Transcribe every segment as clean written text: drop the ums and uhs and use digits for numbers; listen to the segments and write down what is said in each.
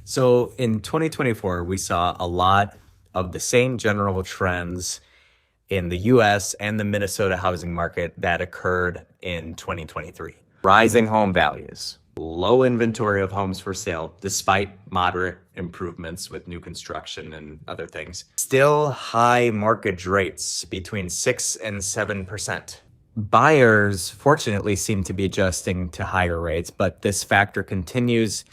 So in 2024, we saw a lot of the same general trends in the US and the Minnesota housing market that occurred in 2023. Rising home values, low inventory of homes for sale, despite moderate improvements with new construction and other things. Still high mortgage rates between 6 and 7%. Buyers, fortunately, seem to be adjusting to higher rates, but this factor continues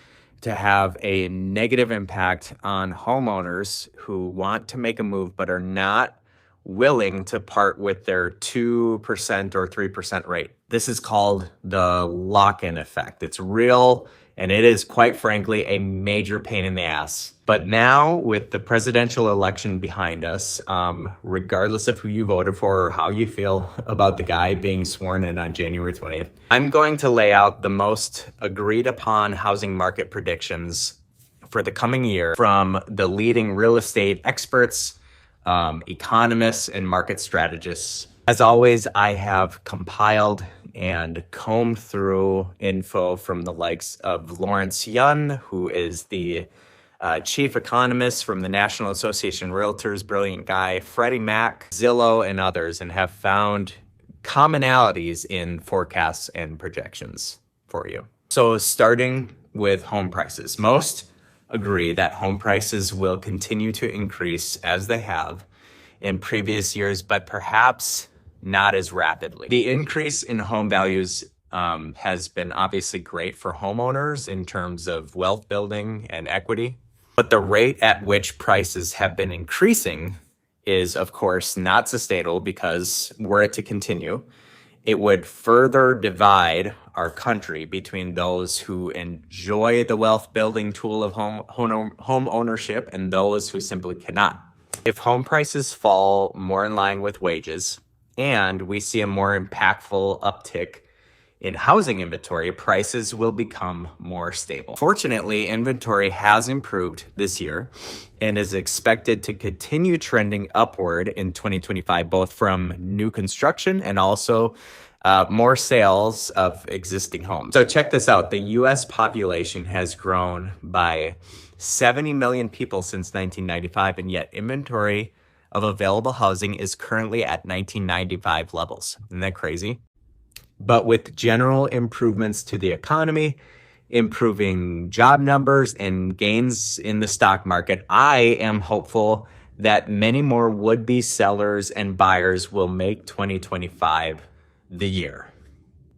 to have a negative impact on homeowners who want to make a move but are not willing to part with their 2% or 3% rate. This is called the lock-in effect. It's real, and it is, quite frankly, a major pain in the ass. But now, with the presidential election behind us, regardless of who you voted for or how you feel about the guy being sworn in on January 20th, I'm going to lay out the most agreed upon housing market predictions for the coming year from the leading real estate experts, economists, and market strategists. As always, I have compiled and combed through info from the likes of Lawrence Yun, who is the chief economist from the National Association of Realtors, brilliant guy, Freddie Mac, Zillow, and others, and have found commonalities in forecasts and projections for you. So starting with home prices, most agree that home prices will continue to increase as they have in previous years, but perhaps not as rapidly. The increase in home values has been obviously great for homeowners in terms of wealth building and equity, but the rate at which prices have been increasing is, of course, not sustainable because were it to continue, it would further divide our country between those who enjoy the wealth building tool of home ownership and those who simply cannot. If home prices fall more in line with wages and we see a more impactful uptick in housing inventory, prices will become more stable. Fortunately, inventory has improved this year and is expected to continue trending upward in 2025, both from new construction and also more sales of existing homes. So check this out. The US population has grown by 70 million people since 1995, and yet inventory of available housing is currently at 1995 levels. Isn't that crazy? But with general improvements to the economy, improving job numbers, and gains in the stock market, I am hopeful that many more would-be sellers and buyers will make 2025 the year.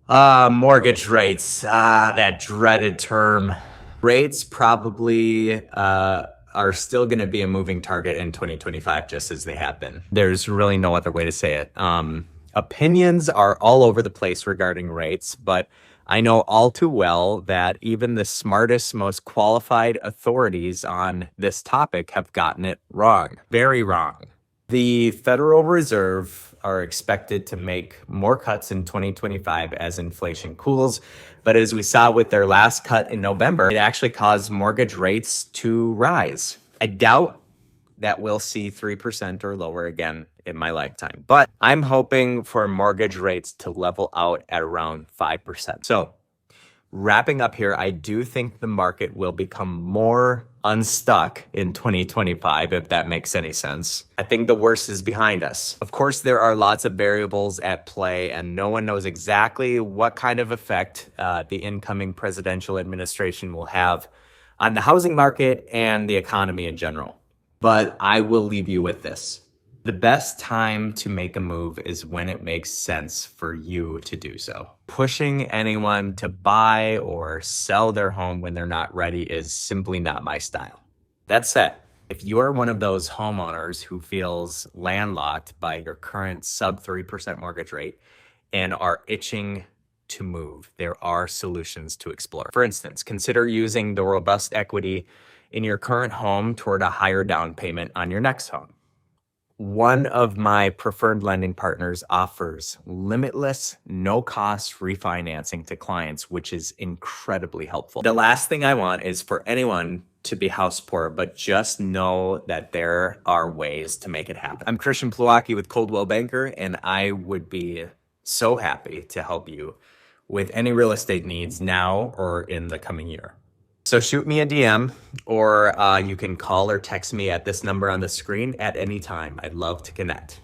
Mortgage rates, that dreaded term. Rates probably are still going to be a moving target in 2025, just as they have been. There's really no other way to say it. Opinions are all over the place regarding rates, but I know all too well that even the smartest, most qualified authorities on this topic have gotten it wrong, very wrong. The Federal Reserve are expected to make more cuts in 2025 as inflation cools, but as we saw with their last cut in November, it actually caused mortgage rates to rise. I doubt that we'll see 3% or lower again in my lifetime. But I'm hoping for mortgage rates to level out at around 5%. So wrapping up here, I do think the market will become more unstuck in 2025, if that makes any sense. I think the worst is behind us. Of course, there are lots of variables at play, and no one knows exactly what kind of effect the incoming presidential administration will have on the housing market and the economy in general. But I will leave you with this. The best time to make a move is when it makes sense for you to do so. Pushing anyone to buy or sell their home when they're not ready is simply not my style. That said, if you are one of those homeowners who feels landlocked by your current sub 3% mortgage rate and are itching to move, there are solutions to explore. For instance, consider using the robust equity in your current home toward a higher down payment on your next home. One of my preferred lending partners offers limitless, no-cost refinancing to clients, which is incredibly helpful. The last thing I want is for anyone to be house poor, but just know that there are ways to make it happen. I'm Christian Plawacki with Coldwell Banker, and I would be so happy to help you with any real estate needs now or in the coming year. So shoot me a DM, or you can call or text me at this number on the screen at any time. I'd love to connect.